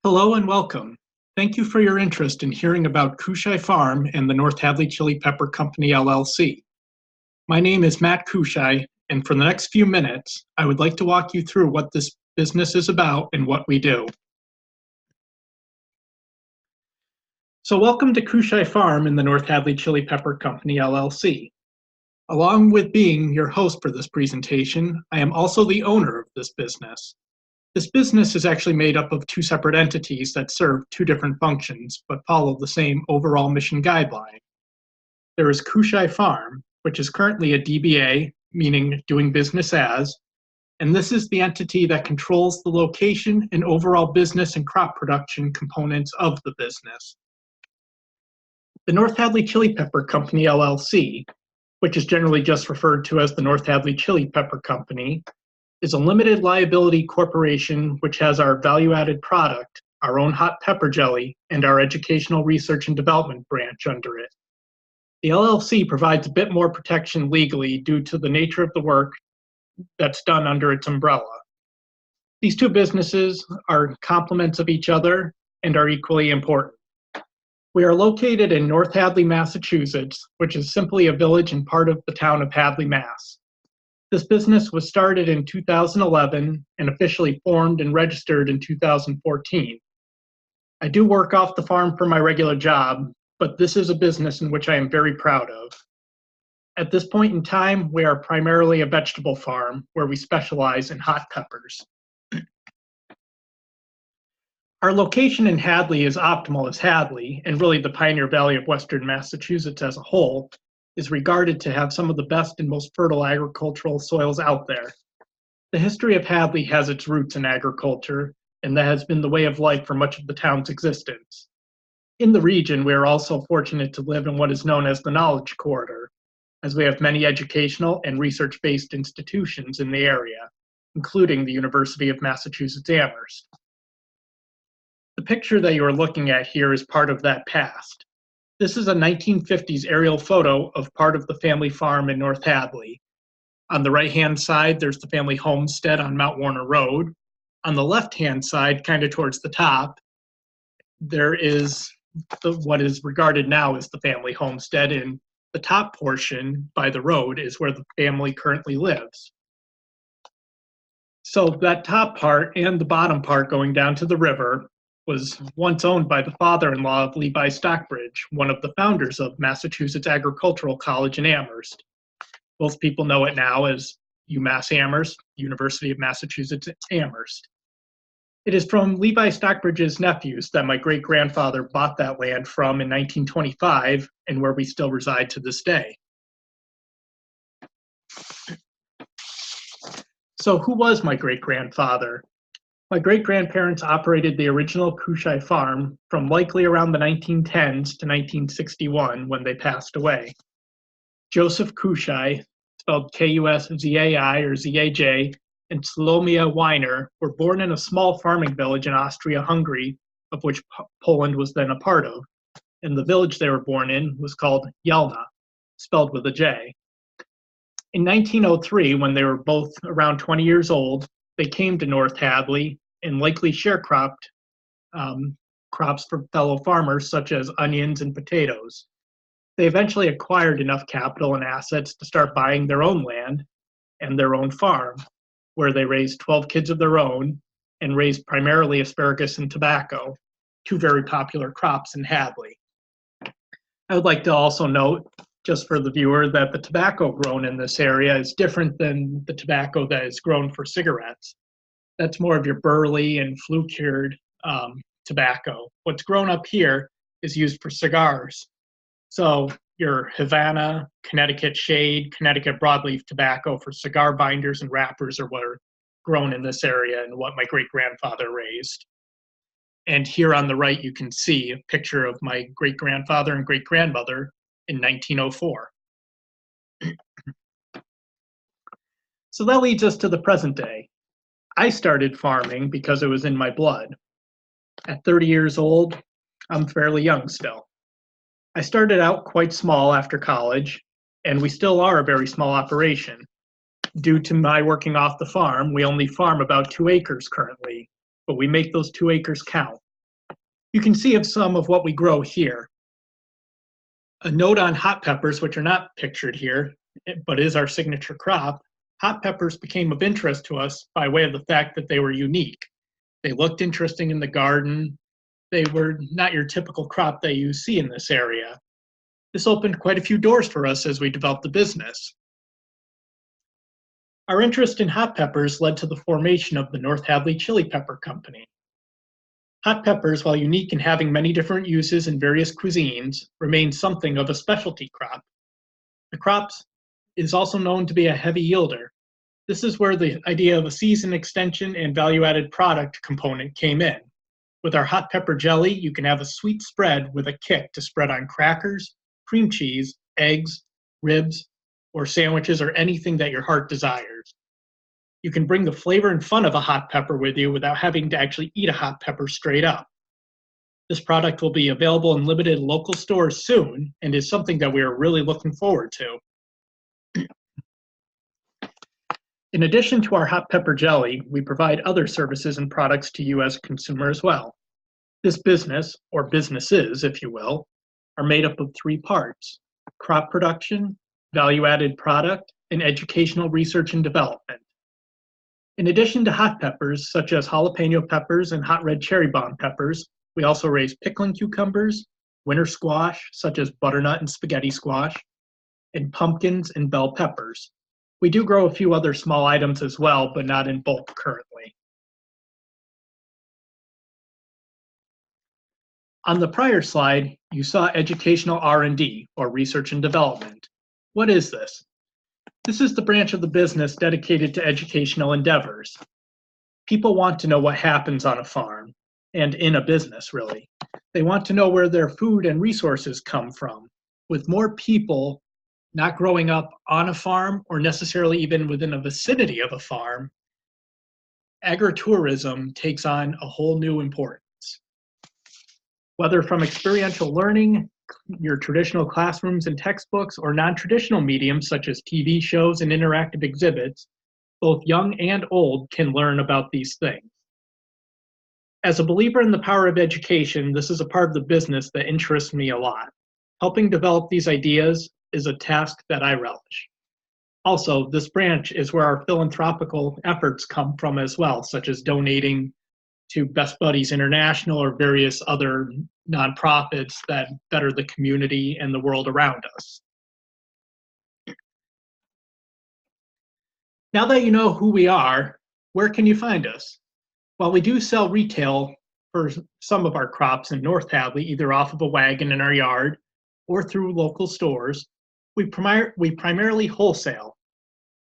Hello and welcome. Thank you for your interest in hearing about Kushi Farm and the North Hadley Chili Pepper Company, LLC. My name is Matt Kushi, and for the next few minutes, I would like to walk you through what this business is about and what we do. So welcome to Kushi Farm and the North Hadley Chili Pepper Company, LLC. Along with being your host for this presentation, I am also the owner of this business. This business is actually made up of two separate entities that serve two different functions, but follow the same overall mission guideline. There is Kushi Farm, which is currently a DBA, meaning doing business as, and this is the entity that controls the location and overall business and crop production components of the business. The North Hadley Chili Pepper Company, LLC, which is generally just referred to as the North Hadley Chili Pepper Company, is a limited liability corporation which has our value-added product, our own hot pepper jelly, and our educational research and development branch under it. The LLC provides a bit more protection legally due to the nature of the work that's done under its umbrella. These two businesses are complements of each other and are equally important. We are located in North Hadley, Massachusetts, which is simply a village and part of the town of Hadley, Mass. This business was started in 2011 and officially formed and registered in 2014. I do work off the farm for my regular job, but this is a business in which I am very proud of. At this point in time, we are primarily a vegetable farm where we specialize in hot peppers. Our location in Hadley is optimal as Hadley, and really the Pioneer Valley of Western Massachusetts as a whole, is regarded to have some of the best and most fertile agricultural soils out there. The history of Hadley has its roots in agriculture, and that has been the way of life for much of the town's existence. In the region, we are also fortunate to live in what is known as the Knowledge Corridor, as we have many educational and research-based institutions in the area, including the University of Massachusetts Amherst. The picture that you are looking at here is part of that past. This is a 1950s aerial photo of part of the family farm in North Hadley. On the right-hand side, there's the family homestead on Mount Warner Road. On the left-hand side, kind of towards the top, there is what is regarded now as the family homestead, and the top portion by the road is where the family currently lives. So that top part and the bottom part going down to the river was once owned by the father-in-law of Levi Stockbridge, one of the founders of Massachusetts Agricultural College in Amherst. Most people know it now as UMass Amherst, University of Massachusetts Amherst. It is from Levi Stockbridge's nephews that my great-grandfather bought that land from in 1925 and where we still reside to this day. So who was my great-grandfather? My great-grandparents operated the original Kushi Farm from likely around the 1910s to 1961 when they passed away. Joseph Kushi, spelled K-U-S-Z-A-I or Z-A-J, and Salomia Weiner were born in a small farming village in Austria-Hungary, of which Poland was then a part of, and the village they were born in was called Jelna, spelled with a J. In 1903, when they were both around 20 years old, they came to North Hadley and likely sharecropped crops for fellow farmers such as onions and potatoes. They eventually acquired enough capital and assets to start buying their own land and their own farm, where they raised 12 kids of their own and raised primarily asparagus and tobacco, two very popular crops in Hadley. I would like to also note, just for the viewer, that the tobacco grown in this area is different than the tobacco that is grown for cigarettes. That's more of your burley and flue-cured tobacco. What's grown up here is used for cigars. So your Havana, Connecticut shade, Connecticut broadleaf tobacco for cigar binders and wrappers are what are grown in this area and what my great-grandfather raised. And here on the right, you can see a picture of my great-grandfather and great-grandmother in 1904. So that leads us to the present day. I started farming because it was in my blood. At 30 years old, I'm fairly young still. I started out quite small after college, and we still are a very small operation. Due to my working off the farm, we only farm about 2 acres currently, but we make those 2 acres count. You can see of some of what we grow here. A note on hot peppers, which are not pictured here, but is our signature crop. Hot peppers became of interest to us by way of the fact that they were unique. They looked interesting in the garden. They were not your typical crop that you see in this area. This opened quite a few doors for us as we developed the business. Our interest in hot peppers led to the formation of the North Hadley Chili Pepper Company. Hot peppers, while unique in having many different uses in various cuisines, remain something of a specialty crop. The crop is also known to be a heavy yielder. This is where the idea of a season extension and value-added product component came in. With our hot pepper jelly, you can have a sweet spread with a kick to spread on crackers, cream cheese, eggs, ribs, or sandwiches, or anything that your heart desires. You can bring the flavor and fun of a hot pepper with you without having to actually eat a hot pepper straight up. This product will be available in limited local stores soon and is something that we are really looking forward to. In addition to our hot pepper jelly, we provide other services and products to you as a consumer as well. This business, or businesses, if you will, are made up of three parts: crop production, value-added product, and educational research and development. In addition to hot peppers, such as jalapeno peppers and hot red cherry bomb peppers, we also raise pickling cucumbers, winter squash, such as butternut and spaghetti squash, and pumpkins and bell peppers. We do grow a few other small items as well, but not in bulk currently. On the prior slide, you saw educational R&D, or research and development. What is this? This is the branch of the business dedicated to educational endeavors. People want to know what happens on a farm, and in a business, really. They want to know where their food and resources come from. With more people not growing up on a farm or necessarily even within a vicinity of a farm, agritourism takes on a whole new importance. Whether from experiential learning, your traditional classrooms and textbooks, or non-traditional mediums such as TV shows and interactive exhibits, both young and old can learn about these things. As a believer in the power of education, this is a part of the business that interests me a lot. Helping develop these ideas is a task that I relish. Also, this branch is where our philanthropical efforts come from as well, such as donating to Best Buddies International or various other nonprofits that better the community and the world around us. Now that you know who we are, where can you find us? While we do sell retail for some of our crops in North Hadley, either off of a wagon in our yard or through local stores, we primarily wholesale.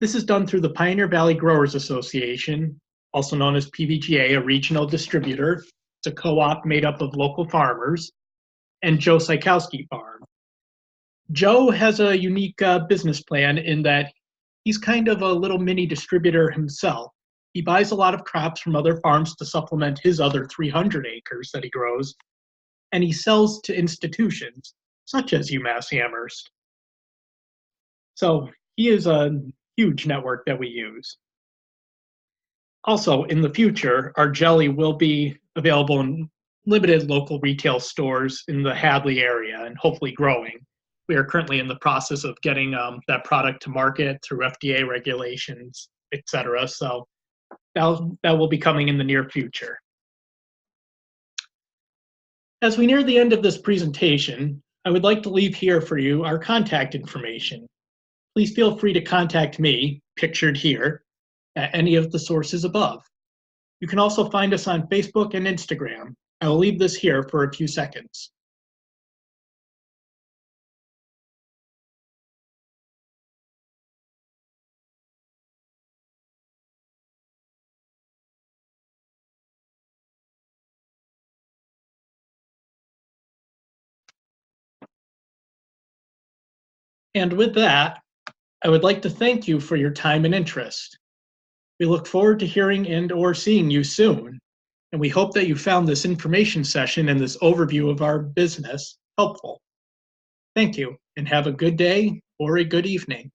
This is done through the Pioneer Valley Growers Association, also known as PVGA, a regional distributor. It's a co-op made up of local farmers, and Joe Sikowski Farm. Joe has a unique business plan in that he's kind of a little mini distributor himself. He buys a lot of crops from other farms to supplement his other 300 acres that he grows, and he sells to institutions such as UMass Amherst. So he is a huge network that we use. Also, in the future, our jelly will be available in limited local retail stores in the Hadley area and hopefully growing. We are currently in the process of getting that product to market through FDA regulations, etc. So that will be coming in the near future. As we near the end of this presentation, I would like to leave here for you our contact information. Please feel free to contact me, pictured here, at any of the sources above. You can also find us on Facebook and Instagram. I will leave this here for a few seconds. And with that, I would like to thank you for your time and interest. We look forward to hearing and/or seeing you soon, and we hope that you found this information session and this overview of our business helpful. Thank you, and have a good day or a good evening.